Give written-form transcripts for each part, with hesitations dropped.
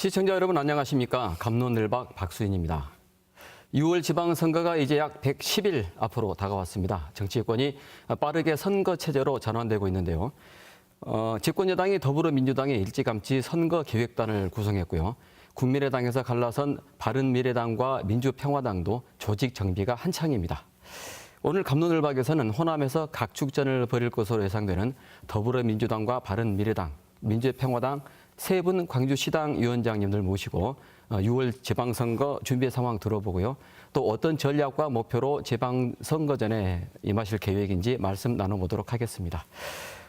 시청자 여러분 안녕하십니까? 갑론을박 박수인입니다. 6월 지방선거가 이제 약 110일 앞으로 다가왔습니다. 정치권이 빠르게 선거 체제로 전환되고 있는데요. 집권 여당이 더불어민주당의 일찌감치 선거기획단을 구성했고요. 국민의당에서 갈라선 바른미래당과 민주평화당도 조직 정비가 한창입니다. 오늘 갑론을박에서는 호남에서 각축전을 벌일 것으로 예상되는 더불어민주당과 바른미래당, 민주평화당 세 분 광주시당 위원장님들 모시고 6월 지방선거 준비 상황 들어보고요. 또 어떤 전략과 목표로 지방선거 전에 임하실 계획인지 말씀 나눠보도록 하겠습니다.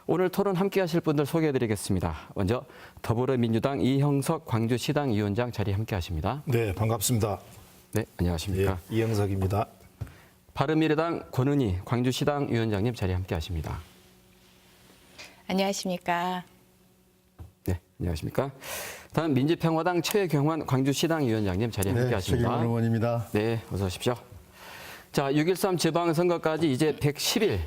오늘 토론 함께 하실 분들 소개해드리겠습니다. 먼저 더불어민주당 이형석 광주시당 위원장 자리 함께 하십니다. 네, 반갑습니다. 네, 안녕하십니까. 예, 이형석입니다. 바른미래당 권은희 광주시당 위원장님 자리 함께 하십니다. 안녕하십니까. 네, 안녕하십니까. 다음 민주평화당 최경환 광주시당 위원장님 자리 함께 하십니다. 최경환 의원입니다. 네, 어서 오십시오. 자, 6.13 지방선거까지 이제 110일,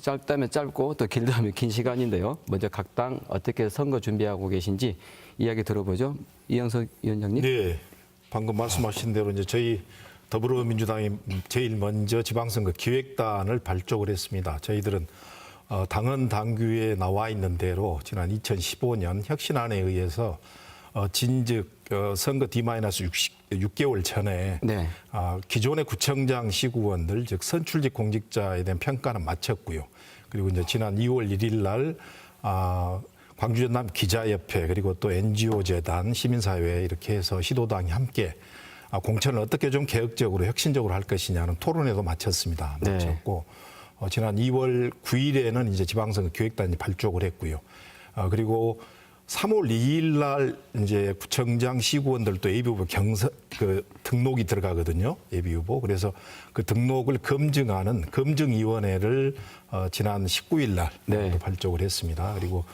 짧다면 짧고 또 길다면 긴 시간인데요. 먼저 각 당 어떻게 선거 준비하고 계신지 이야기 들어보죠. 이형석 위원장님. 네, 방금 말씀하신 대로 이제 저희 더불어민주당이 제일 먼저 지방선거 기획단을 발족을 했습니다. 저희들은 당헌 당규에 나와 있는 대로 지난 2015년 혁신안에 의해서 진즉 선거 D-6개월 전에 네. 기존의 구청장 시구원들 즉 선출직 공직자에 대한 평가는 마쳤고요. 그리고 이제 지난 2월 1일 날 광주 전남 기자협회 그리고 또 NGO 재단 시민사회 이렇게 해서 시도당이 함께 공천을 어떻게 좀 개혁적으로 혁신적으로 할 것이냐는 토론회도 마쳤습니다. 네. 마쳤고 지난 2월 9일에는 이제 지방선거 기획단이 발족을 했고요. 그리고 3월 2일 날 이제 구청장 시구원들도 예비후보 등록이 들어가거든요. 예비후보. 그래서 그 등록을 검증하는 검증위원회를 지난 19일 날 네. 발족을 했습니다. 그리고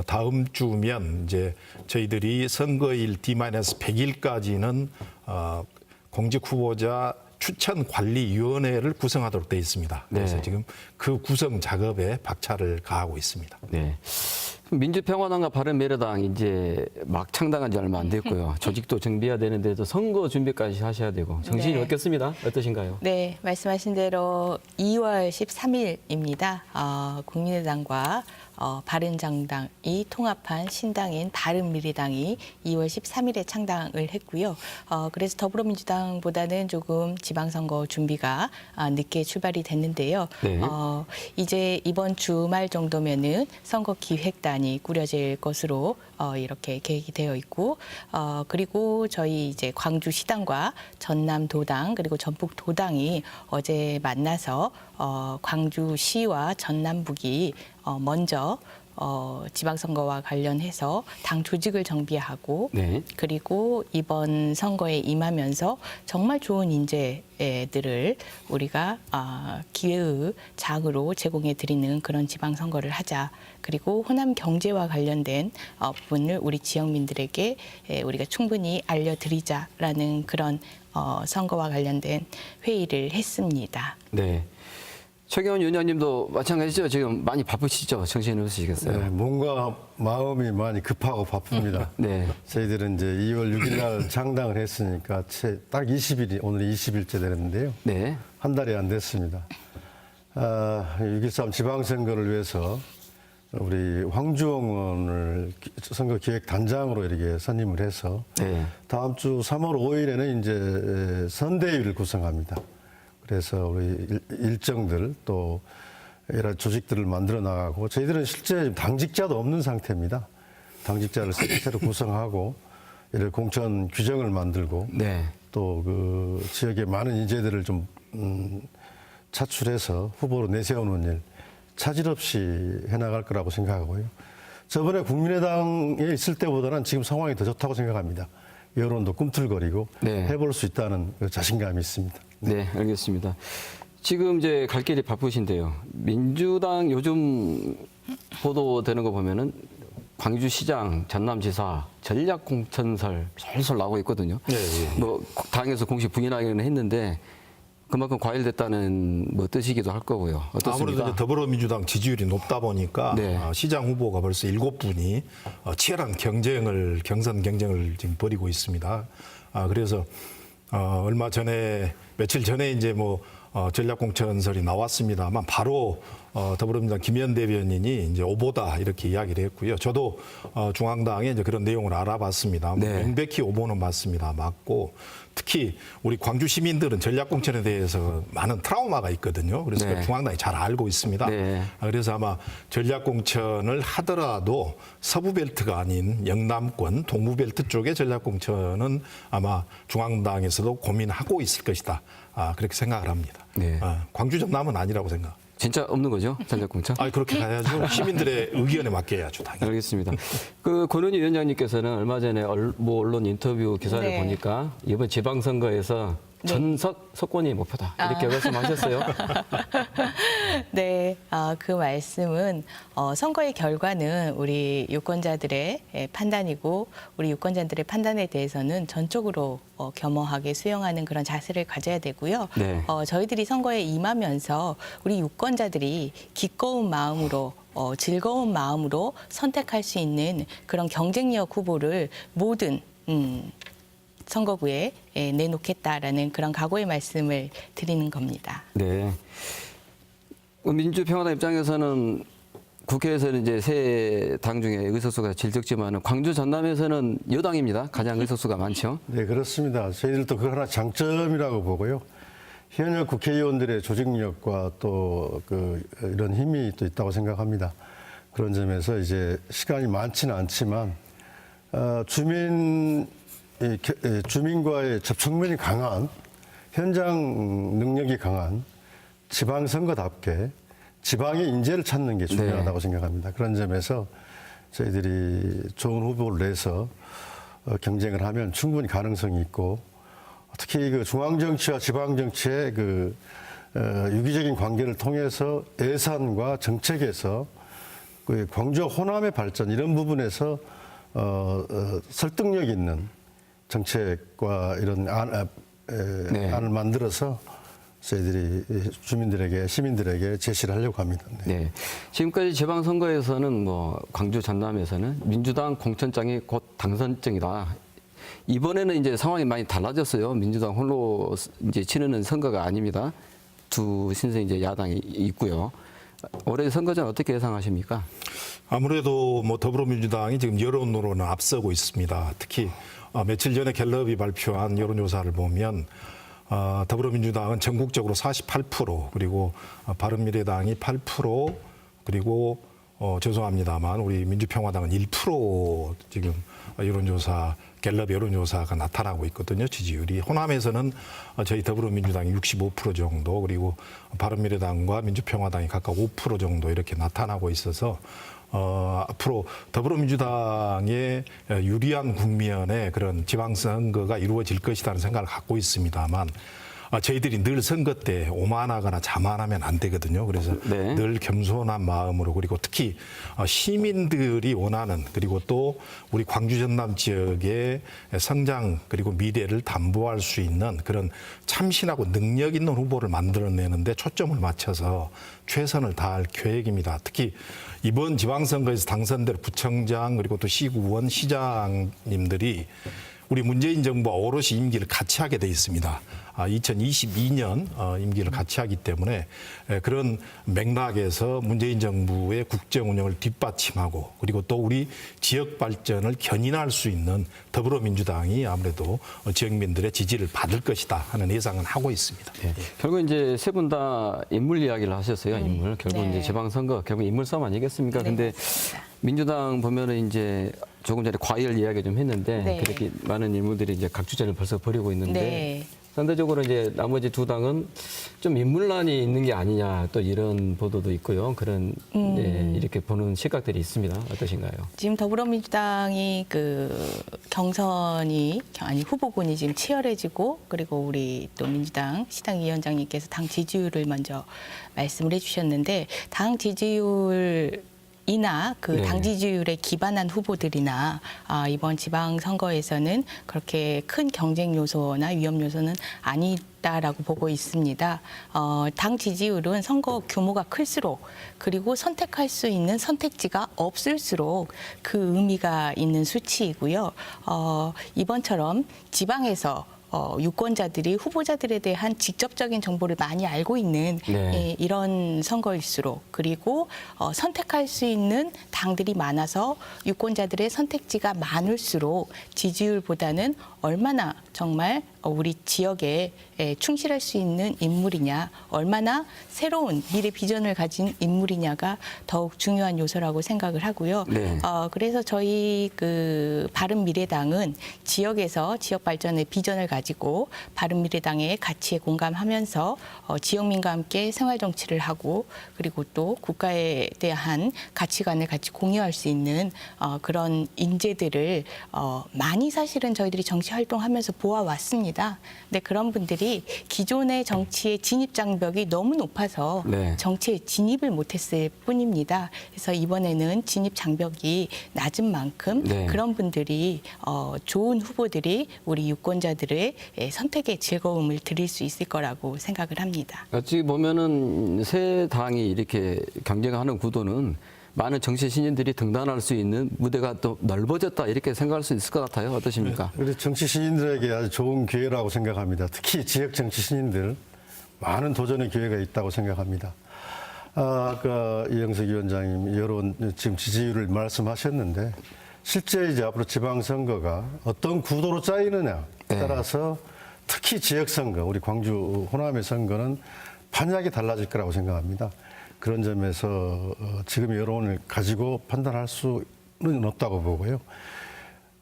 다음 주면 이제 저희들이 선거일 D-100일까지는 공직 후보자 추천관리위원회를 구성하도록 되어 있습니다. 그래서 네. 지금 그 구성 작업에 박차를 가하고 있습니다. 네. 민주평화당과 바른미래당 이제 막 창당한 지 얼마 안 됐고요. 조직도 정비해야 되는데도 선거 준비까지 하셔야 되고 정신이 네. 없겠습니다. 어떠신가요? 네, 말씀하신 대로 2월 13일입니다. 국민의당과 바른정당이 통합한 신당인 바른미래당이 2월 13일에 창당을 했고요. 그래서 더불어민주당보다는 조금 지방선거 준비가 늦게 출발이 됐는데요. 네. 이제 이번 주말 정도면은 선거기획단이 꾸려질 것으로 이렇게 계획이 되어 있고, 그리고 저희 이제 광주시당과 전남도당 그리고 전북도당이 어제 만나서 광주시와 전남북이 먼저 지방선거와 관련해서 당 조직을 정비하고 네. 그리고 이번 선거에 임하면서 정말 좋은 인재들을 우리가 기회의 장으로 제공해 드리는 그런 지방선거를 하자. 그리고 호남 경제와 관련된 부분을 우리 지역민들에게 우리가 충분히 알려드리자라는 그런 선거와 관련된 회의를 했습니다. 네. 최경환 위원장님도 마찬가지죠. 지금 많이 바쁘시죠. 정신이 없으시겠어요. 네, 몸과 마음이 많이 급하고 바쁩니다. 네. 저희들은 이제 2월 6일 날 창당을 했으니까 딱 20일이 오늘 20일째 되는데요. 네. 한 달이 안 됐습니다. 6.13 지방선거를 위해서 우리 황주영 의원을 선거기획단장으로 이렇게 선임을 해서 네. 다음 주 3월 5일에는 이제 선대위를 구성합니다. 그래서 우리 일정들 또 여러 조직들을 만들어 나가고 저희들은 실제 당직자도 없는 상태입니다. 당직자를 새로 구성하고 이를 공천 규정을 만들고 네. 또 그 지역의 많은 인재들을 좀 차출해서 후보로 내세우는 일 차질 없이 해나갈 거라고 생각하고요. 저번에 국민의당에 있을 때보다는 지금 상황이 더 좋다고 생각합니다. 여론도 꿈틀거리고 네. 해볼 수 있다는 그 자신감이 있습니다. 네, 알겠습니다. 지금 이제 갈 길이 바쁘신데요. 민주당 요즘 보도되는 거 보면은 광주시장, 전남지사 전략 공천설 솔솔 나오고 있거든요. 네, 네. 뭐 당에서 공식 부인하기는 했는데 그만큼 과열됐다는 뭐 뜻이기도 할 거고요. 어떻습니까? 아무래도 이제 더불어민주당 지지율이 높다 보니까 네. 시장 후보가 벌써 7분이 치열한 경선 경쟁을 지금 벌이고 있습니다. 그래서 얼마 전에 며칠 전에 이제 뭐 전략공천설이 나왔습니다만 바로 더불어민주당 김현 대변인이 이제 오보다 이렇게 이야기를 했고요. 저도 중앙당에 이제 그런 내용을 알아봤습니다. 네. 명백히 오보는 맞습니다. 맞고 특히 우리 광주 시민들은 전략공천에 대해서 많은 트라우마가 있거든요. 그래서 네. 중앙당이 잘 알고 있습니다. 네. 그래서 아마 전략공천을 하더라도 서부벨트가 아닌 영남권, 동부벨트 쪽의 전략공천은 아마 중앙당에서도 고민하고 있을 것이다. 그렇게 생각을 합니다. 네. 광주 전남은 아니라고 생각. 진짜 없는 거죠? 전략공천? 그렇게 가야죠. 시민들의 의견에 맡겨야죠, 당연히. 알겠습니다. 그 권은희 위원장님께서는 얼마 전에 뭐 언론 인터뷰 기사를 네. 보니까 이번 지방선거에서 전석 석권이 목표다 이렇게 말씀하셨어요. 네, 그 말씀은 선거의 결과는 우리 유권자들의 판단이고 우리 유권자들의 판단에 대해서는 전적으로 겸허하게 수용하는 그런 자세를 가져야 되고요. 네. 저희들이 선거에 임하면서 우리 유권자들이 기꺼운 마음으로 즐거운 마음으로 선택할 수 있는 그런 경쟁력 후보를 모든 선거구에 내놓겠다라는 그런 각오의 말씀을 드리는 겁니다. 네. 민주평화당 입장에서는 국회에서는 이제 세 당 중에 의석수가 제일 적지만 광주 전남에서는 여당입니다. 가장 의석수가 많죠. 네, 그렇습니다. 저희들도 그거 하나 장점이라고 보고요. 현역 국회의원들의 조직력과 또 이런 힘이 또 있다고 생각합니다. 그런 점에서 이제 시간이 많지는 않지만 주민과의 접촉면이 강한 현장 능력이 강한 지방선거답게 지방의 인재를 찾는 게 중요하다고 생각합니다. 그런 점에서 저희들이 좋은 후보를 내서 경쟁을 하면 충분히 가능성이 있고 특히 그 중앙정치와 지방정치의 유기적인 관계를 통해서 예산과 정책에서 그 광주 호남의 발전 이런 부분에서 설득력 있는 정책과 이런 안을 만들어서 저희들이 주민들에게 시민들에게 제시를 하려고 합니다. 네. 네. 지금까지 지방선거에서는 뭐 광주 전남에서는 민주당 공천장이 곧 당선증이다. 이번에는 이제 상황이 많이 달라졌어요. 민주당 홀로 이제 치르는 선거가 아닙니다. 두 신생 이제 야당이 있고요. 올해 선거전 어떻게 예상하십니까? 아무래도 뭐 더불어민주당이 지금 여론으로는 앞서고 있습니다. 특히 며칠 전에 갤럽이 발표한 여론조사를 보면 더불어민주당은 전국적으로 48% 그리고 바른미래당이 8% 그리고 죄송합니다만 우리 민주평화당은 1% 지금 여론조사 갤럽 여론조사가 나타나고 있거든요. 지지율이. 호남에서는 저희 더불어민주당이 65% 정도 그리고 바른미래당과 민주평화당이 각각 5% 정도 이렇게 나타나고 있어서 앞으로 더불어민주당의 유리한 국면에 그런 지방선거가 이루어질 것이라는 생각을 갖고 있습니다만 저희들이 늘 선거 때 오만하거나 자만하면 안 되거든요. 그래서 네. 늘 겸손한 마음으로 그리고 특히 시민들이 원하는 그리고 또 우리 광주 전남 지역의 성장 그리고 미래를 담보할 수 있는 그런 참신하고 능력 있는 후보를 만들어내는데 초점을 맞춰서 최선을 다할 계획입니다. 특히 이번 지방선거에서 당선될 부청장 그리고 또 시구원 시장님들이 우리 문재인 정부와 오롯이 임기를 같이 하게 돼 있습니다. 2022년 임기를 같이 하기 때문에 그런 맥락에서 문재인 정부의 국정 운영을 뒷받침하고 그리고 또 우리 지역 발전을 견인할 수 있는 더불어민주당이 아무래도 지역민들의 지지를 받을 것이다 하는 예상은 하고 있습니다. 네. 결국 이제 세 분 다 인물 이야기를 하셨어요. 인물. 결국 네. 이제 지방선거 결국 인물 싸움 아니겠습니까? 네, 근데 맞습니다. 민주당 보면은 이제 조금 전에 과열 이야기 좀 했는데 네. 그렇게 많은 인물들이 이제 각주전을 벌써 벌이고 있는데 네. 상대적으로 이제 나머지 두 당은 좀 인물난이 있는 게 아니냐 또 이런 보도도 있고요. 그런 이렇게 보는 시각들이 있습니다. 어떠신가요? 지금 더불어민주당이 후보군이 지금 치열해지고 그리고 우리 또 민주당 시당위원장님께서 당 지지율을 먼저 말씀을 해주셨는데 당 지지율 이나 그 네. 당 지지율에 기반한 후보들이나 이번 지방선거에서는 그렇게 큰 경쟁 요소나 위험 요소는 아니다라고 보고 있습니다. 당 지지율은 선거 규모가 클수록 그리고 선택할 수 있는 선택지가 없을수록 그 의미가 있는 수치이고요. 이번처럼 지방에서 유권자들이 후보자들에 대한 직접적인 정보를 많이 알고 있는 네. 이런 선거일수록 그리고 선택할 수 있는 당들이 많아서 유권자들의 선택지가 많을수록 지지율보다는 얼마나 정말 우리 지역에 충실할 수 있는 인물이냐, 얼마나 새로운 미래 비전을 가진 인물이냐가 더욱 중요한 요소라고 생각을 하고요. 네. 그래서 저희 그 바른미래당은 지역에서 지역 발전의 비전을 가지고 바른미래당의 가치에 공감하면서 지역민과 함께 생활 정치를 하고 그리고 또 국가에 대한 가치관을 같이 공유할 수 있는 그런 인재들을 많이 사실은 저희들이 정치 활동하면서 보아왔습니다. 근데 그런 분들이 기존의 정치의 진입 장벽이 너무 높아서 네. 정치에 진입을 못했을 뿐입니다. 그래서 이번에는 진입 장벽이 낮은 만큼 네. 그런 분들이 좋은 후보들이 우리 유권자들의 선택의 즐거움을 드릴 수 있을 거라고 생각을 합니다. 어찌 보면은 새 당이 이렇게 경쟁하는 구도는 많은 정치 신인들이 등단할 수 있는 무대가 또 넓어졌다 이렇게 생각할 수 있을 것 같아요. 어떠십니까? 우리 정치 신인들에게 아주 좋은 기회라고 생각합니다. 특히 지역 정치 신인들 많은 도전의 기회가 있다고 생각합니다. 아까 이영석 위원장님 여론 지금 지지율을 말씀하셨는데 실제 이제 앞으로 지방선거가 어떤 구도로 짜이느냐에 따라서 특히 지역선거, 우리 광주 호남의 선거는 판약이 달라질 거라고 생각합니다. 그런 점에서 지금 여론을 가지고 판단할 수는 없다고 보고요.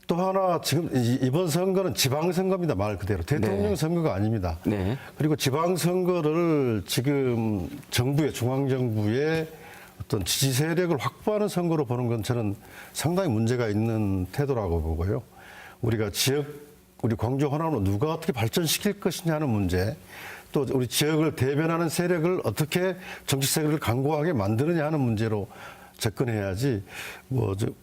또 하나 지금 이번 선거는 지방선거입니다. 말 그대로. 대통령 선거가 아닙니다. 네. 그리고 지방선거를 지금 정부의 중앙정부의 어떤 지지 세력을 확보하는 선거로 보는 건 저는 상당히 문제가 있는 태도라고 보고요. 우리가 우리 광주 호남으로 누가 어떻게 발전시킬 것이냐 하는 문제, 또 우리 지역을 대변하는 세력을 어떻게 정치 세력을 강고하게 만드느냐 하는 문제로 접근해야지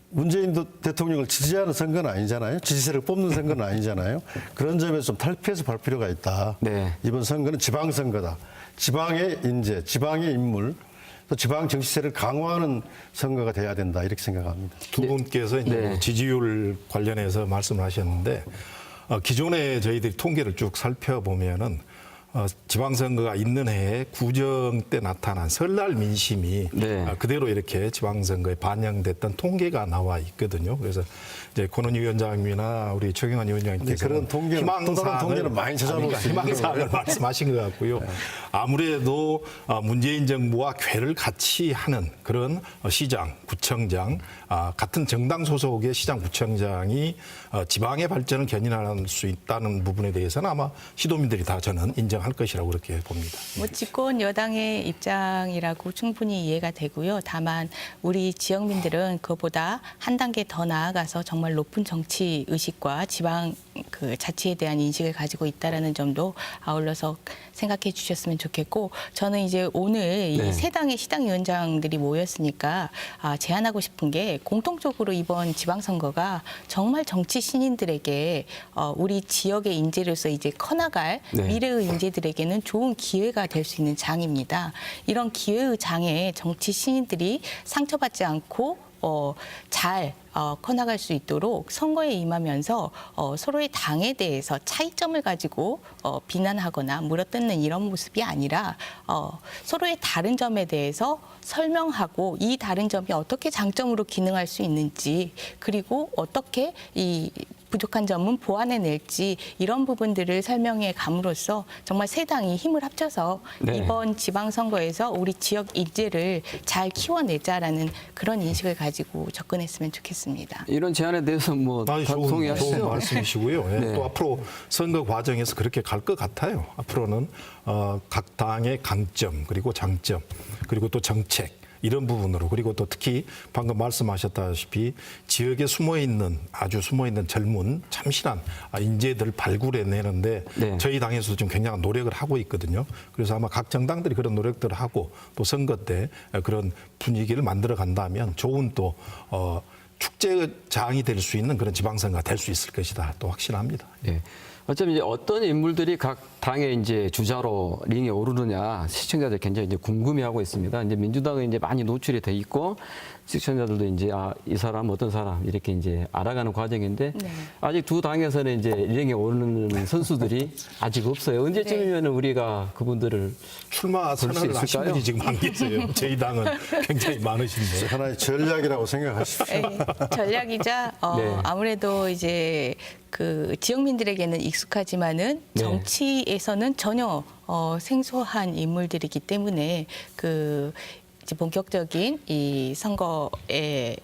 문재인 대통령을 지지하는 선거는 아니잖아요. 지지 세력 뽑는 선거는 아니잖아요. 그런 점에서 좀 탈피해서 볼 필요가 있다. 네. 이번 선거는 지방선거다. 지방의 인재, 지방의 인물, 또 지방 정치 세력을 강화하는 선거가 돼야 된다. 이렇게 생각합니다. 두 분께서 이제 네. 지지율 관련해서 말씀을 하셨는데 기존에 저희들이 통계를 쭉 살펴보면은 지방선거가 있는 해에 구정 때 나타난 설날 민심이 네. 그대로 이렇게 지방선거에 반영됐던 통계가 나와 있거든요. 그래서 이제 권은희 위원장님이나 우리 최경환 위원장님께서 그런 통계는 또 다른 통계는 많이 찾아볼 수 있는 희망사항을 말씀하신 것 같고요. 아무래도 문재인 정부와 궤를 같이 하는 그런 시장, 구청장, 같은 정당 소속의 시장, 구청장이 지방의 발전을 견인할 수 있다는 부분에 대해서는 아마 시도민들이 다 저는 인정할 것이라고 그렇게 봅니다. 뭐 집권 여당의 입장이라고 충분히 이해가 되고요. 다만 우리 지역민들은 그보다 한 단계 더 나아가서 정말 높은 정치 의식과 지방 그 자치에 대한 인식을 가지고 있다라는 점도 아울러서 생각해 주셨으면 좋겠고, 저는 이제 오늘 네. 이 세 당의 시당위원장들이 모였으니까 제안하고 싶은 게 공통적으로 이번 지방선거가 정말 정치 신인들에게 우리 지역의 인재로서 이제 커나갈 네. 미래의 인재들에게는 좋은 기회가 될 수 있는 장입니다. 이런 기회의 장에 정치 신인들이 상처받지 않고 잘 커나갈 수 있도록 선거에 임하면서 서로의 당에 대해서 차이점을 가지고 비난하거나 물어뜯는 이런 모습이 아니라 서로의 다른 점에 대해서 설명하고 이 다른 점이 어떻게 장점으로 기능할 수 있는지, 그리고 어떻게 이 부족한 점은 보완해낼지, 이런 부분들을 설명해 감으로써 정말 세 당이 힘을 합쳐서 네. 이번 지방선거에서 우리 지역 인재를 잘 키워내자라는 그런 인식을 가지고 접근했으면 좋겠습니다. 이런 제안에 대해서 뭐 다 좋은 동의하시죠? 말씀이시고요. 예, 네. 또 앞으로 선거 과정에서 그렇게 갈 것 같아요. 앞으로는 각 당의 강점 그리고 장점 그리고 또 정책 이런 부분으로 그리고 또 특히 방금 말씀하셨다시피 지역에 아주 숨어 있는 젊은 참신한 인재들을 발굴해내는데 네. 저희 당에서도 좀 굉장한 노력을 하고 있거든요. 그래서 아마 각 정당들이 그런 노력들을 하고 또 선거 때 그런 분위기를 만들어 간다면 좋은 또 축제장이 될 수 있는 그런 지방선거가 될 수 있을 것이다. 또 확신합니다. 네. 어차피 이제 어떤 인물들이 각 당의 이제 주자로 링에 오르느냐 시청자들 굉장히 이제 궁금해하고 있습니다. 이제 민주당은 이제 많이 노출이 돼 있고 시청자들도 이제 이 사람 어떤 사람 이렇게 이제 알아가는 과정인데 네. 아직 두 당에서는 이제 링에 오르는 선수들이 아직 없어요. 언제쯤이면 우리가 그분들을 출마 수 선언을 하신 있을까요? 분이 지금 안 계세요. 저희 당은 굉장히 많으신데. 하나의 전략이라고 생각하십시오. 네, 전략이자 네. 아무래도 이제 그 지역민들에게는 익숙하지만은 네. 정치에서는 전혀 생소한 인물들이기 때문에 그 이제 본격적인 이 선거에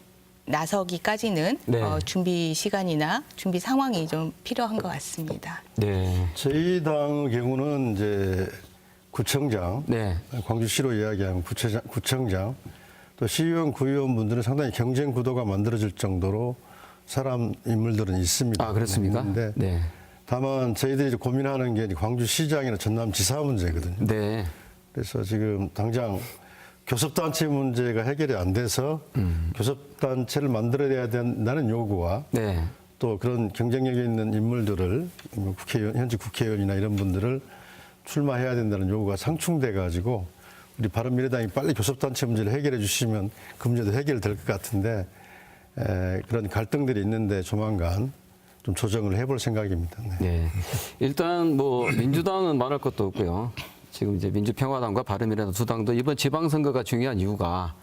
나서기까지는 네. 준비 시간이나 준비 상황이 좀 필요한 것 같습니다. 네. 저희 당 경우는 이제 구청장, 네. 광주시로 이야기하면 구청장, 또 시의원, 구의원분들은 상당히 경쟁 구도가 만들어질 정도로 사람 인물들은 있습니다. 아, 그렇습니까? 있는데 네. 다만 저희들이 이제 고민하는 게 광주시장이나 전남지사 문제거든요. 네. 그래서 지금 당장 교섭단체 문제가 해결이 안 돼서 교섭단체를 만들어야 된다는 요구와 네. 또 그런 경쟁력이 있는 인물들을 현직 국회의원이나 이런 분들을 출마해야 된다는 요구가 상충돼 가지고 우리 바른미래당이 빨리 교섭단체 문제를 해결해 주시면 그 문제도 해결될 것 같은데 그런 갈등들이 있는데 조만간 좀 조정을 해볼 생각입니다. 네. 네. 일단 뭐 민주당은 말할 것도 없고요. 지금 이제 민주평화당과 바른미래당 두 당도 이번 지방선거가 중요한 이유가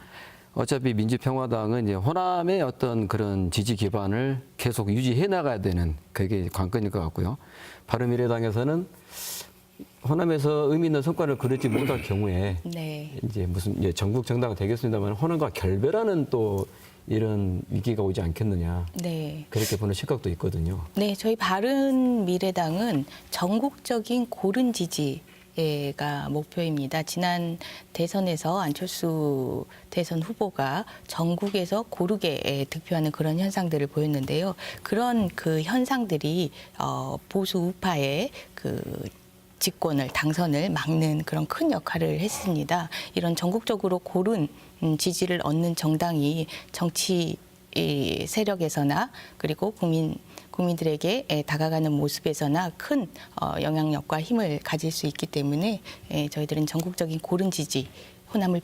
어차피 민주평화당은 이제 호남의 어떤 그런 지지 기반을 계속 유지해 나가야 되는 그게 관건일 것 같고요. 바른미래당에서는 호남에서 의미 있는 성과를 거두지 못할 경우에 네. 이제 무슨 이제 전국 정당은 되겠습니다만 호남과 결별하는 또 이런 위기가 오지 않겠느냐 네. 그렇게 보는 시각도 있거든요. 네, 저희 바른미래당은 전국적인 고른 지지가 목표입니다. 지난 대선에서 안철수 대선 후보가 전국에서 고르게 득표하는 그런 현상들을 보였는데요. 그런 그 현상들이 보수 우파의 그 집권을 당선을 막는 그런 큰 역할을 했습니다. 이런 전국적으로 고른 지지를 얻는 정당이 정치 세력에서나 그리고 국민들에게 다가가는 모습에서나 큰 영향력과 힘을 가질 수 있기 때문에 저희들은 전국적인 고른 지지, 호남을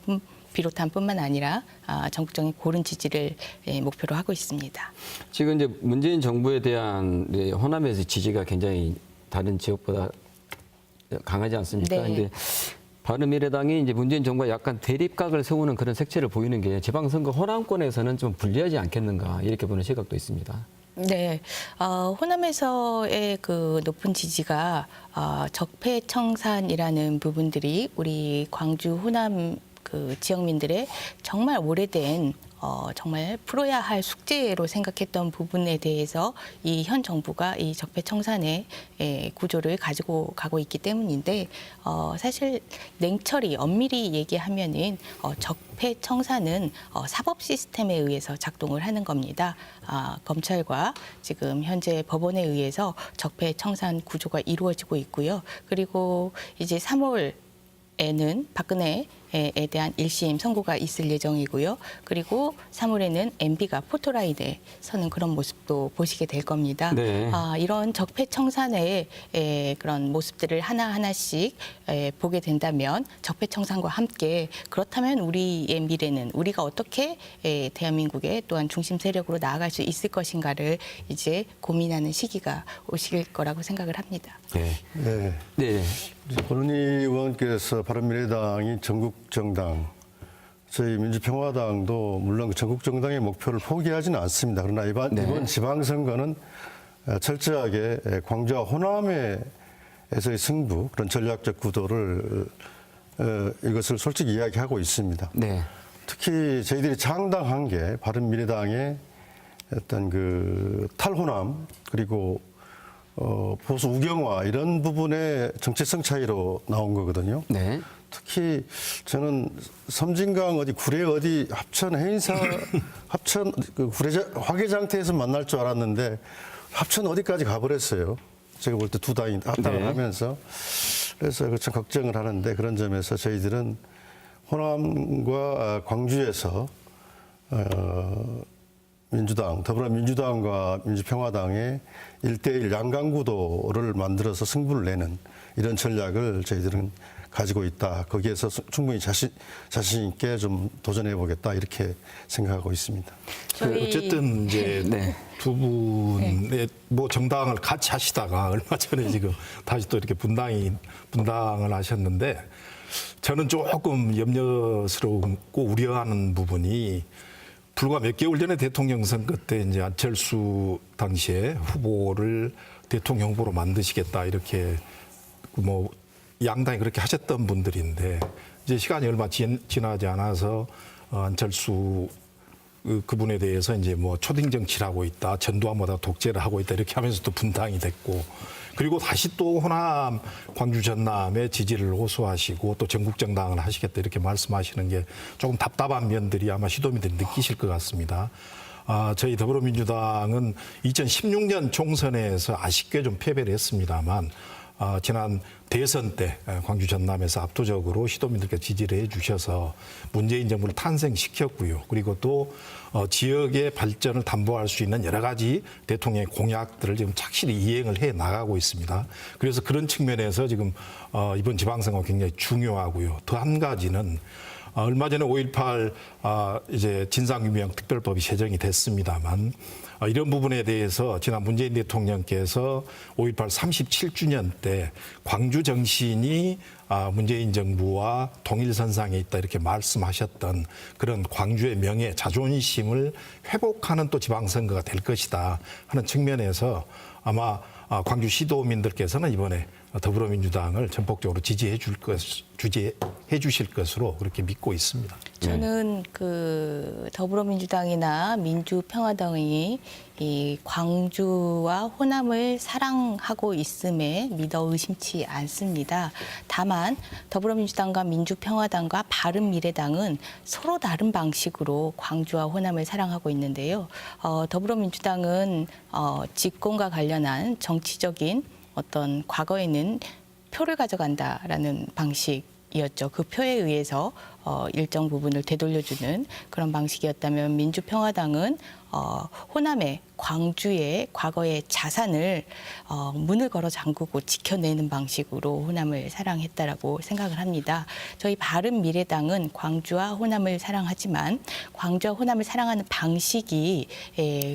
비롯한 뿐만 아니라 전국적인 고른 지지를 목표로 하고 있습니다. 지금 이제 문재인 정부에 대한 호남에서 지지가 굉장히 다른 지역보다 강하지 않습니까? 네. 근데 바른미래당이 이제 문재인 정부와 약간 대립각을 세우는 그런 색채를 보이는 게 지방선거 호남권에서는 좀 불리하지 않겠는가 이렇게 보는 시각도 있습니다. 네, 호남에서의 그 높은 지지가 적폐청산이라는 부분들이 우리 광주 호남 그 지역민들의 정말 오래된 정말 풀어야 할 숙제로 생각했던 부분에 대해서 이 현 정부가 이 적폐청산의 구조를 가지고 가고 있기 때문인데 사실 냉철히 엄밀히 얘기하면은 적폐청산은 사법 시스템에 의해서 작동을 하는 겁니다. 검찰과 지금 현재 법원에 의해서 적폐청산 구조가 이루어지고 있고요. 그리고 이제 3월에는 박근혜에 대한 1심 선고가 있을 예정이고요. 그리고 3월에는 MB가 포토라인에 서는 그런 모습도 보시게 될 겁니다. 네. 이런 적폐청산의 그런 모습들을 하나하나씩 보게 된다면 적폐청산과 함께 그렇다면 우리의 미래는 우리가 어떻게 대한민국의 또한 중심 세력으로 나아갈 수 있을 것인가를 이제 고민하는 시기가 오실 거라고 생각을 합니다. 네. 네. 네. 권은희 의원께서 바른미래당이 전국 정당, 저희 민주평화당도 물론 그 전국 정당의 목표를 포기하지는 않습니다. 그러나 이번 지방선거는 철저하게 광주와 호남에서의 승부, 그런 전략적 구도를 이것을 솔직히 이야기하고 있습니다. 네. 특히 저희들이 창당한 게 바른미래당의 어떤 그 탈호남 그리고 보수 우경화 이런 부분의 정체성 차이로 나온 거거든요. 네. 특히 저는 섬진강 어디 구례 어디 합천 해인사 합천 그 구례 화계장터에서 만날 줄 알았는데 합천 어디까지 가버렸어요. 제가 볼 때 두 당이 합당을 네. 하면서 그래서 참 걱정을 하는데 그런 점에서 저희들은 호남과 광주에서 민주당, 더불어민주당과 민주평화당의 1대1 양강구도를 만들어서 승부를 내는 이런 전략을 저희들은 가지고 있다. 거기에서 충분히 자신 있게 좀 도전해 보겠다 이렇게 생각하고 있습니다. 어쨌든 이제 네. 두 분의 뭐 정당을 같이 하시다가 얼마 전에 지금 다시 또 이렇게 분당을 하셨는데 저는 조금 염려스럽고 우려하는 부분이 불과 몇 개월 전에 대통령 선거 때 이제 안철수 당시에 후보를 대통령 후보로 만드시겠다 이렇게 뭐 양당이 그렇게 하셨던 분들인데 이제 시간이 얼마 지나지 않아서 안철수 그분에 대해서 이제 뭐 초딩 정치를 하고 있다, 전두환보다 독재를 하고 있다 이렇게 하면서 또 분당이 됐고 그리고 다시 또 호남, 광주, 전남의 지지를 호소하시고 또 전국 정당을 하시겠다 이렇게 말씀하시는 게 조금 답답한 면들이 아마 시도민들이 느끼실 것 같습니다. 저희 더불어민주당은 2016년 총선에서 아쉽게 좀 패배를 했습니다만 지난 대선 때 광주 전남에서 압도적으로 시도민들께 지지를 해주셔서 문재인 정부를 탄생시켰고요. 그리고 또 지역의 발전을 담보할 수 있는 여러 가지 대통령의 공약들을 지금 착실히 이행을 해 나가고 있습니다. 그래서 그런 측면에서 지금 이번 지방선거가 굉장히 중요하고요. 또 한 가지는 얼마 전에 5.18 이제 진상규명 특별법이 제정이 됐습니다만 이런 부분에 대해서 지난 문재인 대통령께서 5.18 37주년 때 광주 정신이 문재인 정부와 동일선상에 있다 이렇게 말씀하셨던 그런 광주의 명예, 자존심을 회복하는 또 지방선거가 될 것이다 하는 측면에서 아마 광주 시도민들께서는 이번에 더불어민주당을 전폭적으로 지지해 주실 것으로 그렇게 믿고 있습니다. 저는 그 더불어민주당이나 민주평화당이 이 광주와 호남을 사랑하고 있음에 믿어 의심치 않습니다. 다만 더불어민주당과 민주평화당과 바른미래당은 서로 다른 방식으로 광주와 호남을 사랑하고 있는데요. 더불어민주당은 집권과 관련한 정치적인 어떤 과거에는 표를 가져간다라는 방식이었죠. 그 표에 의해서 일정 부분을 되돌려주는 그런 방식이었다면 민주평화당은 호남의 광주의 과거의 자산을 문을 걸어 잠그고 지켜내는 방식으로 호남을 사랑했다라고 생각을 합니다. 저희 바른미래당은 광주와 호남을 사랑하지만 광주와 호남을 사랑하는 방식이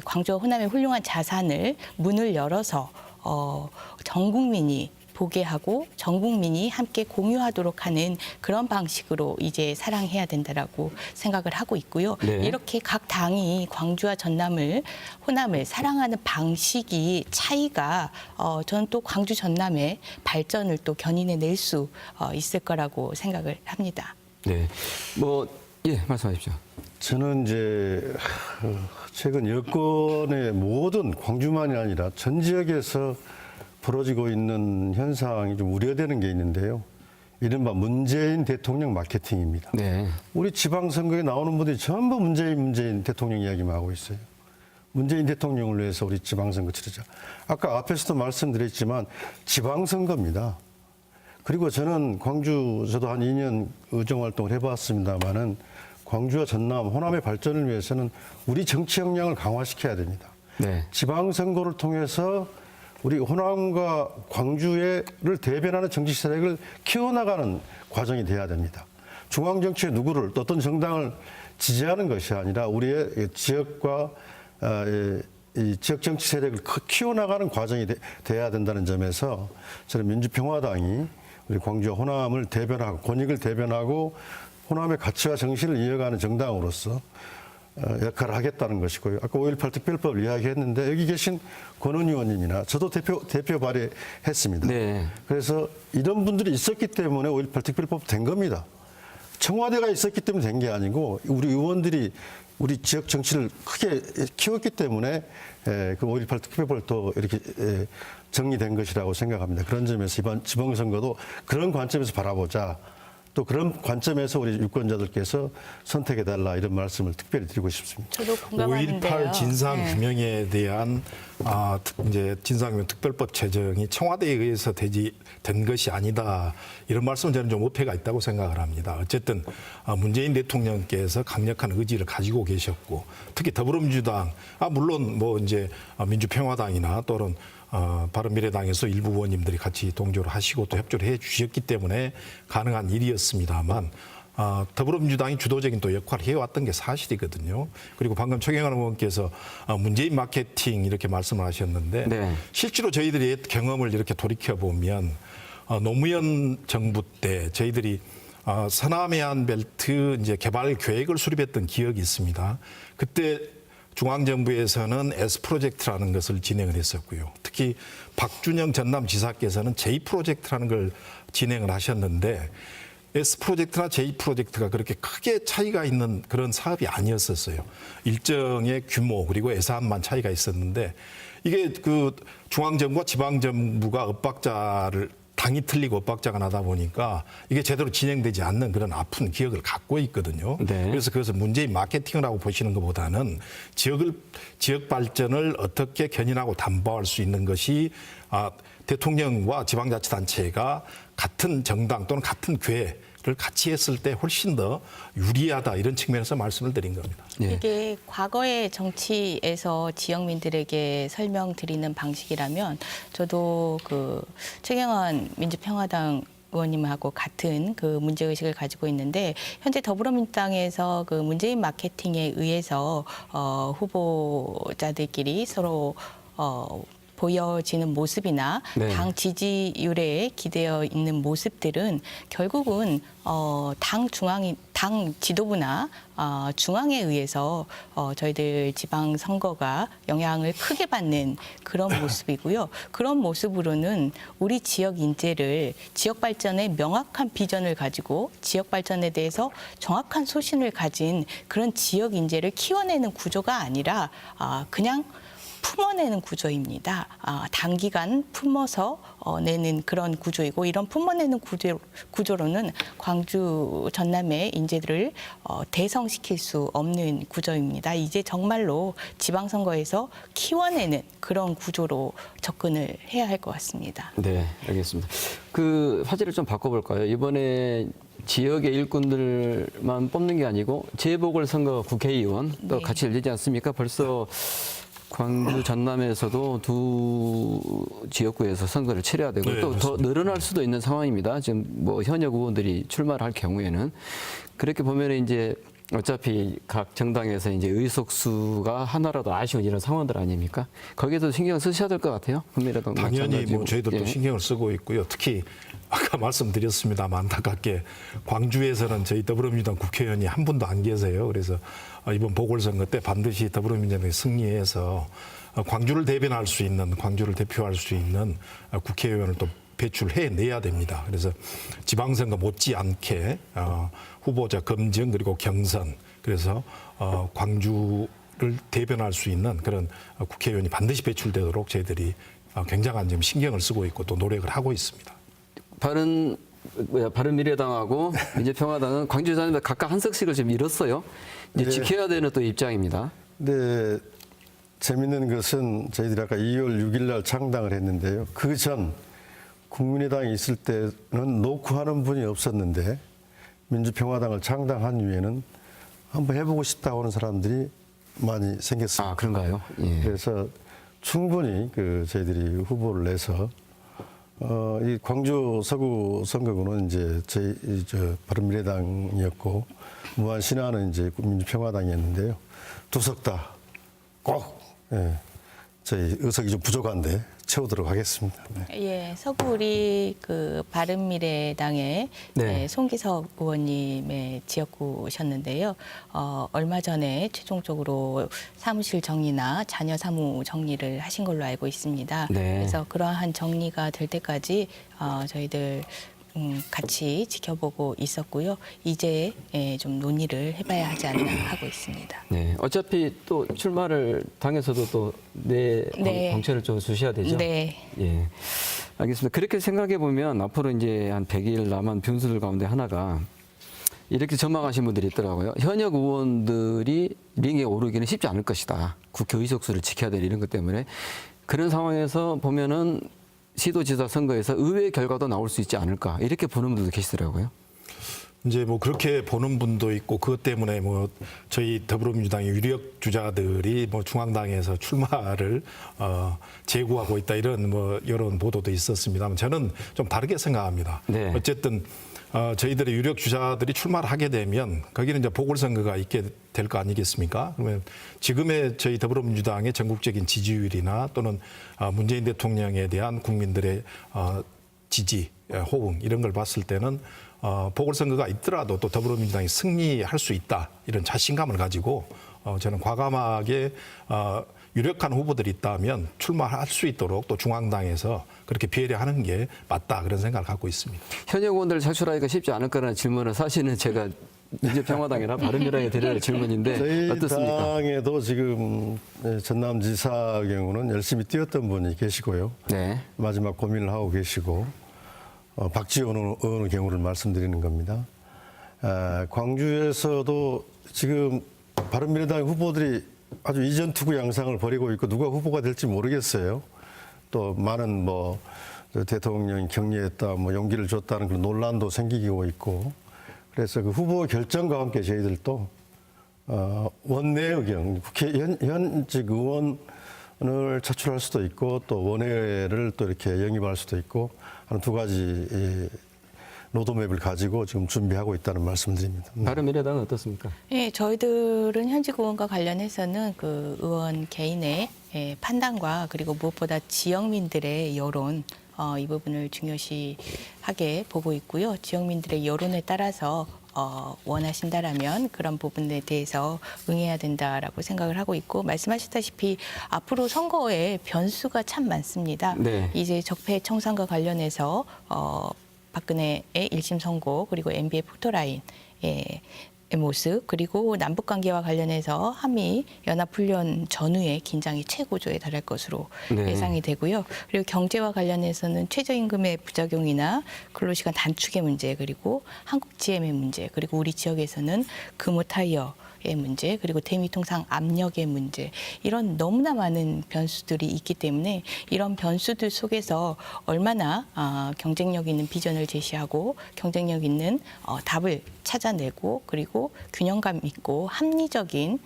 광주와 호남의 훌륭한 자산을 문을 열어서 전 국민이 보게 하고 전 국민이 함께 공유하도록 하는 그런 방식으로 이제 사랑해야 된다라고 생각을 하고 있고요. 네. 이렇게 각 당이 광주와 전남을 호남을 사랑하는 방식이 차이가 저는 또 광주 전남의 발전을 또 견인해 낼 수 있을 거라고 생각을 합니다. 네. 말씀하십시오. 저는 이제 최근 여권의 모든 광주만이 아니라 전 지역에서 벌어지고 있는 현상이 좀 우려되는 게 있는데요. 이른바 문재인 대통령 마케팅입니다. 네. 우리 지방선거에 나오는 분들이 전부 문재인 대통령 이야기만 하고 있어요. 문재인 대통령을 위해서 우리 지방선거 치르자. 아까 앞에서도 말씀드렸지만 지방선거입니다. 그리고 저는 광주, 저도 한 2년 의정활동을 해봤습니다마는 광주와 전남, 호남의 발전을 위해서는 우리 정치 역량을 강화시켜야 됩니다. 네. 지방선거를 통해서 우리 호남과 광주를 대변하는 정치 세력을 키워나가는 과정이 돼야 됩니다. 중앙정치에 누구를 어떤 정당을 지지하는 것이 아니라 우리의 지역과 이 지역 정치 세력을 키워나가는 과정이 돼야 된다는 점에서 저는 민주평화당이 우리 광주와 호남을 대변하고 권익을 대변하고 호남의 가치와 정신을 이어가는 정당으로서 역할을 하겠다는 것이고요. 아까 5.18 특별법을 이야기했는데 여기 계신 권은 의원님이나 저도 대표 발의했습니다. 네. 그래서 이런 분들이 있었기 때문에 5.18 특별법 된 겁니다. 청와대가 있었기 때문에 된 게 아니고 우리 의원들이 우리 지역 정치를 크게 키웠기 때문에 그 5.18 특별법도 이렇게 정리된 것이라고 생각합니다. 그런 점에서 이번 지방선거도 그런 관점에서 바라보자. 또 그런 관점에서 우리 유권자들께서 선택해달라 이런 말씀을 특별히 드리고 싶습니다. 저도 공감하는데요. 5.18 진상 네. 규명에 대한 이제 진상규명 특별법 제정이 청와대에 의해서 된 것이 아니다. 이런 말씀은 저는 좀 어폐가 있다고 생각을 합니다. 어쨌든 문재인 대통령께서 강력한 의지를 가지고 계셨고, 특히 더불어민주당, 물론 뭐 이제 민주평화당이나 또는 바른미래당에서 일부 의원님들이 같이 동조를 하시고 또 협조를 해 주셨기 때문에 가능한 일이었습니다만, 더불어민주당이 주도적인 또 역할을 해왔던 게 사실이거든요. 그리고 방금 최경환 의원께서 문재인 마케팅 이렇게 말씀을 하셨는데, 네. 실제로 저희들이 경험을 이렇게 돌이켜 보면 노무현 정부 때 저희들이 서남해안 벨트 이제 개발 계획을 수립했던 기억이 있습니다. 그때 중앙정부에서는 S 프로젝트라는 것을 진행을 했었고요. 특히 박준영 전남지사께서는 J 프로젝트라는 걸 진행을 하셨는데, S 프로젝트나 J 프로젝트가 그렇게 크게 차이가 있는 그런 사업이 아니었었어요. 일정의 규모 그리고 예산만 차이가 있었는데, 이게 그 중앙정부와 지방정부가 엇박자를 당이 틀리고 엇박자가 나다 보니까 이게 제대로 진행되지 않는 그런 아픈 기억을 갖고 있거든요. 네. 그래서 그것을 문재인 마케팅이라고 보시는 것보다는 지역 발전을 어떻게 견인하고 담보할 수 있는 것이 대통령과 지방자치단체가 같은 정당 또는 같은 궤를 같이 했을 때 훨씬 더 유리하다, 이런 측면에서 말씀을 드린 겁니다. 예. 이게 과거의 정치에서 지역민들에게 설명드리는 방식이라면, 저도 그 최경환 민주평화당 의원님하고 같은 그 문제의식을 가지고 있는데, 현재 더불어민주당에서 그 문재인 마케팅에 의해서 후보자들끼리 서로 보여지는 모습이나 네. 당 지지율에 기대어 있는 모습들은 결국은 당 지도부나 중앙에 의해서 저희들 지방 선거가 영향을 크게 받는 그런 모습이고요. 그런 모습으로는 우리 지역 인재를, 지역 발전에 명확한 비전을 가지고 지역 발전에 대해서 정확한 소신을 가진 그런 지역 인재를 키워내는 구조가 아니라 그냥 품어내는 구조입니다. 단기간 품어서 내는 그런 구조이고, 이런 품어내는 구조로는 광주 전남의 인재들을 대성시킬 수 없는 구조입니다. 이제 정말로 지방선거에서 키워내는 그런 구조로 접근을 해야 할 것 같습니다. 네, 알겠습니다. 그 화제를 좀 바꿔볼까요? 이번에 지역의 일꾼들만 뽑는 게 아니고 재보궐선거 국회의원 또 네. 같이 열리지 않습니까? 벌써 광주 전남에서도 두 지역구에서 선거를 치러야 되고 네, 또 더 늘어날 수도 있는 상황입니다. 지금 뭐 현역 의원들이 출마를 할 경우에는 그렇게 보면 이제 어차피 각 정당에서 이제 의석수가 하나라도 아쉬운 이런 상황들 아닙니까? 거기에도 신경 쓰셔야 될 것 같아요. 국민의당 당연히 마찬가지고. 뭐 저희들도 예. 신경을 쓰고 있고요. 특히 아까 말씀드렸습니다만 안타깝게 광주에서는 저희 더불어민주당 국회의원이 한 분도 안 계세요. 그래서 이번 보궐선거 때 반드시 더불어민주당이 승리해서 광주를 대변할 수 있는, 광주를 대표할 수 있는 국회의원을 또 배출해내야 됩니다. 그래서 지방선거 못지않게 후보자 검증 그리고 경선, 그래서 광주를 대변할 수 있는 그런 국회의원이 반드시 배출되도록 저희들이 굉장한 좀 신경을 쓰고 있고 또 노력을 하고 있습니다. 바른미래당하고 민주평화당은 광주 전남에 각각 한 석씩을 지금 잃었어요. 이제 네. 지켜야 되는 또 입장입니다. 근데 재밌는 것은 저희들이 아까 2월 6일 날 창당을 했는데요. 그 전 국민의당이 있을 때는 놓고 하는 분이 없었는데, 민주평화당을 창당한 이후에는 한번 해보고 싶다고 하는 사람들이 많이 생겼습니다. 아, 그런가요? 예. 그래서 충분히 저희들이 후보를 내서 이 광주 서구 선거구는 이제 바른미래당이었고, 무한 신안은 이제 민주평화당이었는데요. 두 석 다 꼭 저희 의석이 좀 부족한데 채우도록 하겠습니다. 네. 예, 서구 우리 그 바른미래당의 네. 송기석 의원님의 지역구셨는데요. 얼마 전에 최종적으로 사무실 정리나 자녀 사무 정리를 하신 걸로 알고 있습니다. 네. 그래서 그러한 정리가 될 때까지 저희들 같이 지켜보고 있었고요. 이제 좀 논의를 해봐야 하지 않나 하고 있습니다. 네. 어차피 또 출마를 당에서도 또 네. 방책을 좀 주셔야 되죠. 네. 예. 알겠습니다. 그렇게 생각해 보면 앞으로 이제 한 100일 남은 변수들 가운데 하나가 이렇게 전망하신 분들이 있더라고요. 현역 의원들이 링에 오르기는 쉽지 않을 것이다. 국회 의석수를 지켜야 될 이런 것 때문에 그런 상황에서 보면은 시도지사 선거에서 의외의 결과도 나올 수 있지 않을까 이렇게 보는 분들도 계시더라고요. 이제 뭐 그렇게 보는 분도 있고 그것 때문에 뭐 저희 더불어민주당의 유력 주자들이 뭐 중앙당에서 출마를 제구하고 있다 이런 뭐 이런 보도도 있었습니다만 저는 좀 다르게 생각합니다. 네. 어쨌든 저희들의 유력 주자들이 출마를 하게 되면 거기는 이제 보궐선거가 있게 될 거 아니겠습니까? 그러면 지금의 저희 더불어민주당의 전국적인 지지율이나 또는 문재인 대통령에 대한 국민들의 지지, 호응 이런 걸 봤을 때는 보궐선거가 있더라도 또 더불어민주당이 승리할 수 있다 이런 자신감을 가지고 저는 과감하게 유력한 후보들이 있다면 출마할 수 있도록 또 중앙당에서 그렇게 배려하는 게 맞다 그런 생각을 갖고 있습니다. 현역 의원들을 차출하기가 쉽지 않을 거라는 질문은 사실은 제가 민주평화당이나 바른미래당에 드려야 할 질문인데 저희 어떻습니까? 당에도 지금 전남지사 경우는 열심히 뛰었던 분이 계시고요. 네. 마지막 고민을 하고 계시고 박지원 의원의 경우를 말씀드리는 겁니다. 광주에서도 지금 바른미래당 후보들이 아주 이전투구 양상을 벌이고 있고 누가 후보가 될지 모르겠어요. 또 많은 뭐 대통령이 격려했다, 뭐 용기를 줬다는 그런 논란도 생기고 있고 그래서 그 후보 결정과 함께 저희들도 원내 의견, 국회 현직 의원을 차출할 수도 있고 또 원외를 또 이렇게 영입할 수도 있고 하는 두 가지 로드맵을 가지고 지금 준비하고 있다는 말씀드립니다. 바른미래당은 어떻습니까? 네, 저희들은 현직 의원과 관련해서는 그 의원 개인의 판단과 그리고 무엇보다 지역민들의 여론 이 부분을 중요시하게 보고 있고요. 지역민들의 여론에 따라서 원하신다라면 그런 부분에 대해서 응해야 된다라고 생각을 하고 있고 말씀하셨다시피 앞으로 선거에 변수가 참 많습니다. 네. 이제 적폐 청산과 관련해서 박근혜의 1심 선고 그리고 MB의 포토라인의 모습 그리고 남북 관계와 관련해서 한미 연합훈련 전후의 긴장이 최고조에 달할 것으로 네. 예상이 되고요. 그리고 경제와 관련해서는 최저임금의 부작용이나 근로시간 단축의 문제 그리고 한국 GM의 문제 그리고 우리 지역에서는 금호타이어 의 문제 그리고 대미통상 압력의 문제 이런 너무나 많은 변수들이 있기 때문에 이런 변수들 속에서 얼마나 경쟁력 있는 비전을 제시하고 경쟁력 있는 답을 찾아내고 그리고 균형감 있고 합리적인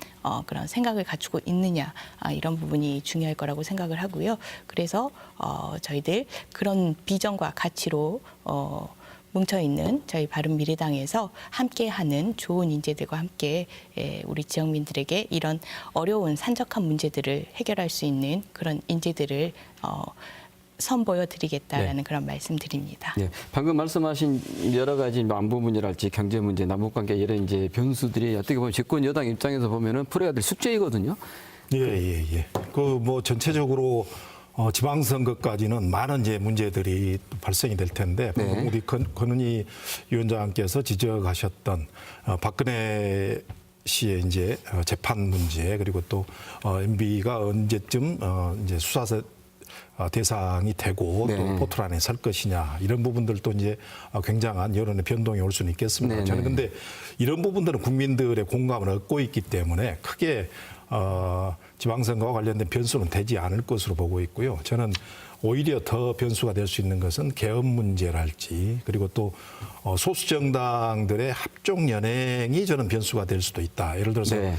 그런 생각을 갖추고 있느냐 이런 부분이 중요할 거라고 생각을 하고요. 그래서 저희들 그런 비전과 가치로 뭉쳐있는 저희 바른미래당에서 함께하는 좋은 인재들과 함께 우리 지역민들에게 이런 어려운 산적한 문제들을 해결할 수 있는 그런 인재들을 선보여 드리겠다라는 네. 그런 말씀드립니다. 네. 방금 말씀하신 여러 가지 안보 문제랄지 경제 문제, 남북 관계 이런 이제 변수들이 어떻게 보면 집권 여당 입장에서 보면은 풀어야 될 숙제이거든요. 예. 그 뭐 전체적으로 지방선거까지는 많은 이제 문제들이 발생이 될 텐데 네. 우리 권은희 위원장께서 지적하셨던 박근혜 씨의 이제 재판 문제 그리고 또 MB가 언제쯤 이제 수사 대상이 되고 네. 또 포트라인에 설 것이냐 이런 부분들도 이제 굉장한 여론의 변동이 올 수는 있겠습니다. 네, 저는 네. 근데 이런 부분들은 국민들의 공감을 얻고 있기 때문에 크게 지방선거와 관련된 변수는 되지 않을 것으로 보고 있고요. 저는 오히려 더 변수가 될 수 있는 것은 계엄 문제랄지 그리고 또 소수 정당들의 합종 연행이 저는 변수가 될 수도 있다. 예를 들어서 네.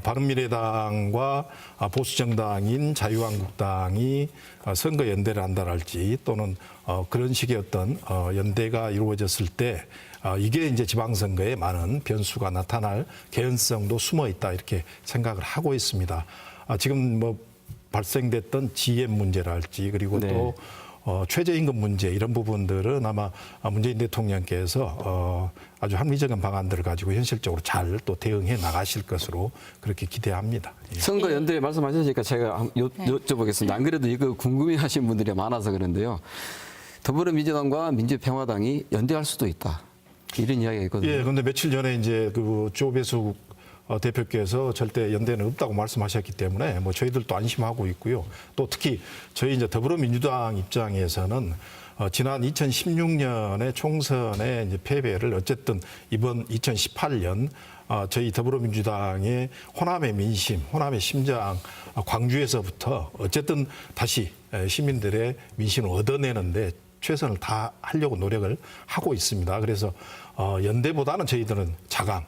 바른미래당과 보수 정당인 자유한국당이 선거 연대를 한다랄지 또는 그런 식의 어떤 연대가 이루어졌을 때 이게 이제 지방선거에 많은 변수가 나타날 개연성도 숨어 있다 이렇게 생각을 하고 있습니다. 지금 뭐 발생됐던 GM 문제랄지 그리고 네. 또 최저임금 문제 이런 부분들은 아마 문재인 대통령께서 아주 합리적인 방안들을 가지고 현실적으로 잘 또 대응해 나가실 것으로 그렇게 기대합니다. 예. 선거 연대 말씀하셨으니까 제가 여쭤보겠습니다. 안 그래도 이거 궁금해하신 분들이 많아서 그런데요. 더불어민주당과 민주평화당이 연대할 수도 있다. 이런 이야기가 있거든요. 예, 그런데 며칠 전에 이제 그 조배수 대표께서 절대 연대는 없다고 말씀하셨기 때문에 뭐 저희들도 안심하고 있고요. 또 특히 저희 이제 더불어민주당 입장에서는 지난 2016년의 총선의 이제 패배를 어쨌든 이번 2018년 저희 더불어민주당의 호남의 민심, 호남의 심장, 광주에서부터 어쨌든 다시 시민들의 민심을 얻어내는데 최선을 다하려고 노력을 하고 있습니다. 그래서 연대보다는 저희들은 자강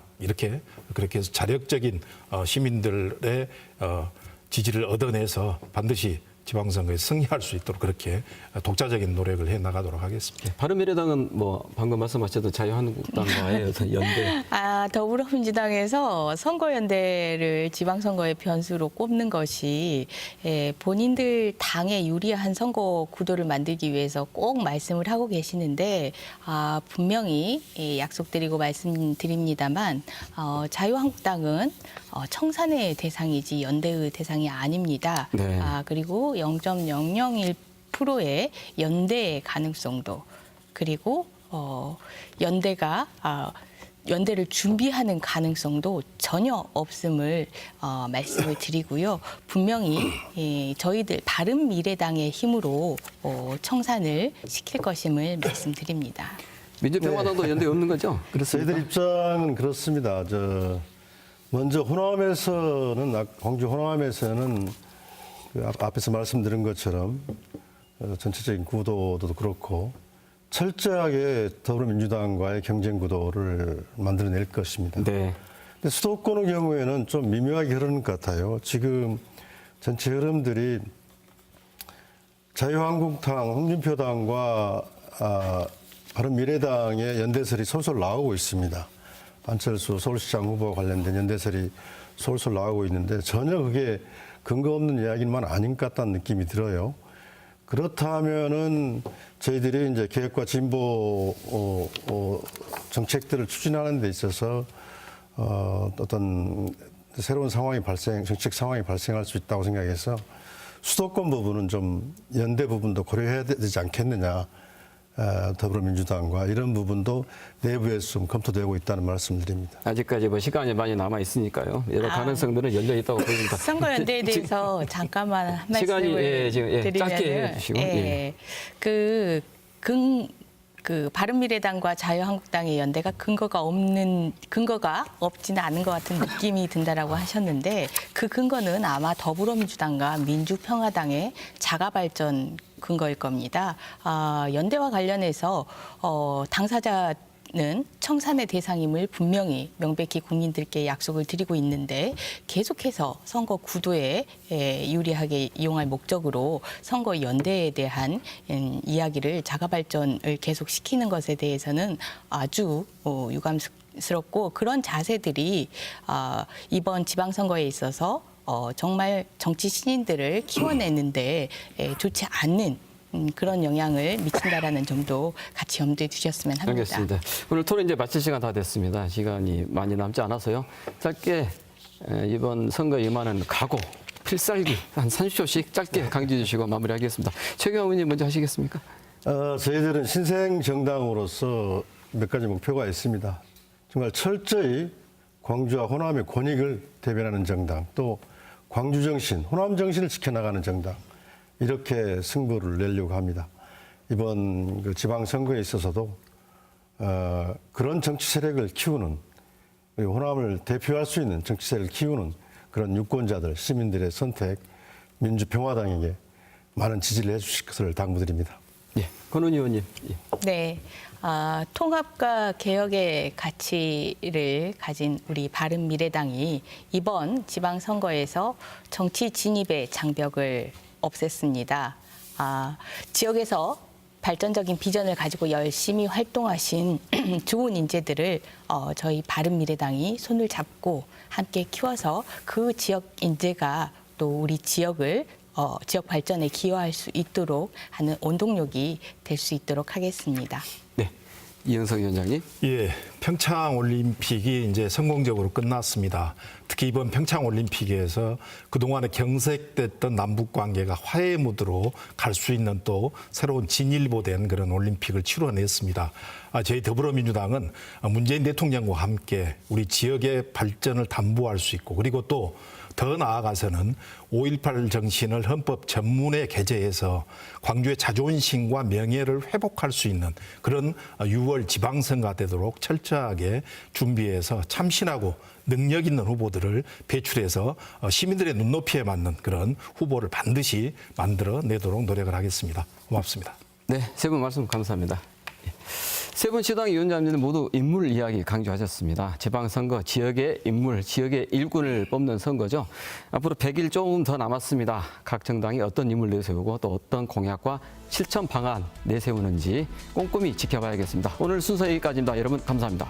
그렇게 해서 자력적인 시민들의 지지를 얻어내서 반드시 지방선거에 승리할 수 있도록 그렇게 독자적인 노력을 해 나가도록 하겠습니다. 바른미래당은 뭐 방금 말씀하셨던 자유한국당과의 어떤 연대. 더불어민주당에서 선거연대를 지방선거의 변수로 꼽는 것이 본인들 당에 유리한 선거 구도를 만들기 위해서 꼭 말씀을 하고 계시는데 분명히 약속드리고 말씀드립니다만 자유한국당은 청산의 대상이지 연대의 대상이 아닙니다. 네. 그리고 0.001%의 연대의 가능성도 그리고 연대를 준비하는 가능성도 전혀 없음을 말씀을 드리고요. 분명히 저희들 바른미래당의 힘으로 청산을 시킬 것임을 말씀드립니다. 민주평화당도 연대 없는 거죠? 저희들 입장은 그렇습니다. 먼저 호남에서는 광주 호남에서는 그 앞에서 말씀드린 것처럼 전체적인 구도도 그렇고 철저하게 더불어민주당과의 경쟁 구도를 만들어낼 것입니다. 네. 근데 수도권의 경우에는 좀 미묘하게 흐르는 것 같아요. 지금 전체 흐름들이 자유한국당, 홍준표당과 바른미래당의 연대설이 솔솔 나오고 있습니다. 안철수 서울시장 후보와 관련된 연대설이 솔솔 나오고 있는데 전혀 그게 근거 없는 이야기만 아닌 것 같다는 느낌이 들어요. 그렇다면은 저희들이 이제 개혁과 진보 정책들을 추진하는 데 있어서 어떤 새로운 상황이 정책 상황이 발생할 수 있다고 생각해서 수도권 부분은 좀 연대 부분도 고려해야 되지 않겠느냐. 더불어민주당과 이런 부분도 내부에서 좀 검토되고 있다는 말씀드립니다. 아직까지 뭐 시간이 많이 남아 있으니까요. 여러 가능성들은 열려 있다고 보입니다. 선거연대에 대해서 잠깐만 한 말씀을 지금 드리면은 짧게 해주시고. 그 바른미래당과 자유한국당의 연대가 근거가 없지는 않은 것 같은 느낌이 든다라고 하셨는데 그 근거는 아마 더불어민주당과 민주평화당의 자가발전 근거일 겁니다. 연대와 관련해서 당사자는 청산의 대상임을 분명히 명백히 국민들께 약속을 드리고 있는데 계속해서 선거 구도에 유리하게 이용할 목적으로 선거 연대에 대한 이야기를 자가발전을 계속 시키는 것에 대해서는 아주 유감스럽고 그런 자세들이 이번 지방선거에 있어서 정말 정치 신인들을 키워내는데 좋지 않는 그런 영향을 미친다라는 점도 같이 염두에 두셨으면 합니다. 알겠습니다. 오늘 토론 이제 마칠 시간 다 됐습니다. 시간이 많이 남지 않아서요. 짧게 이번 선거에 임하는 각오, 필살기 한 30초씩 짧게 강조해 주시고 마무리하겠습니다. 최경환 의원님 먼저 하시겠습니까? 저희들은 신생 정당으로서 몇 가지 목표가 있습니다. 정말 철저히 광주와 호남의 권익을 대변하는 정당, 또 광주 정신, 호남 정신을 지켜나가는 정당, 이렇게 승부를 내려고 합니다. 이번 그 지방선거에 있어서도 그런 정치 세력을 키우는, 그리고 호남을 대표할 수 있는 정치 세력을 키우는 그런 유권자들, 시민들의 선택, 민주평화당에게 많은 지지를 해주실 것을 당부드립니다. 예, 권은희 의원님. 예. 네. 통합과 개혁의 가치를 가진 우리 바른미래당이 이번 지방선거에서 정치 진입의 장벽을 없앴습니다. 지역에서 발전적인 비전을 가지고 열심히 활동하신 좋은 인재들을 저희 바른미래당이 손을 잡고 함께 키워서 그 지역 인재가 또 우리 지역을 지역 발전에 기여할 수 있도록 하는 원동력이 될 수 있도록 하겠습니다. 네. 이영석 위원장님. 예, 평창 올림픽이 이제 성공적으로 끝났습니다. 특히 이번 평창 올림픽에서 그동안에 경색됐던 남북 관계가 화해의 무드로 갈 수 있는 또 새로운 진일보된 그런 올림픽을 치러냈습니다. 저희 더불어민주당은 문재인 대통령과 함께 우리 지역의 발전을 담보할 수 있고, 그리고 또 더 나아가서는 5.18 정신을 헌법 전문에 게재해서 광주의 자존심과 명예를 회복할 수 있는 그런 6월 지방선거가 되도록 철저하게 준비해서 참신하고 능력 있는 후보들을 배출해서 시민들의 눈높이에 맞는 그런 후보를 반드시 만들어내도록 노력을 하겠습니다. 고맙습니다. 네, 세 분 말씀 감사합니다. 세 분 시당 위원장님들 모두 인물 이야기 강조하셨습니다. 지방선거, 지역의 인물, 지역의 일꾼을 뽑는 선거죠. 앞으로 100일 조금 더 남았습니다. 각 정당이 어떤 인물 내세우고 또 어떤 공약과 실천 방안 내세우는지 꼼꼼히 지켜봐야겠습니다. 오늘 순서 여기까지입니다. 여러분 감사합니다.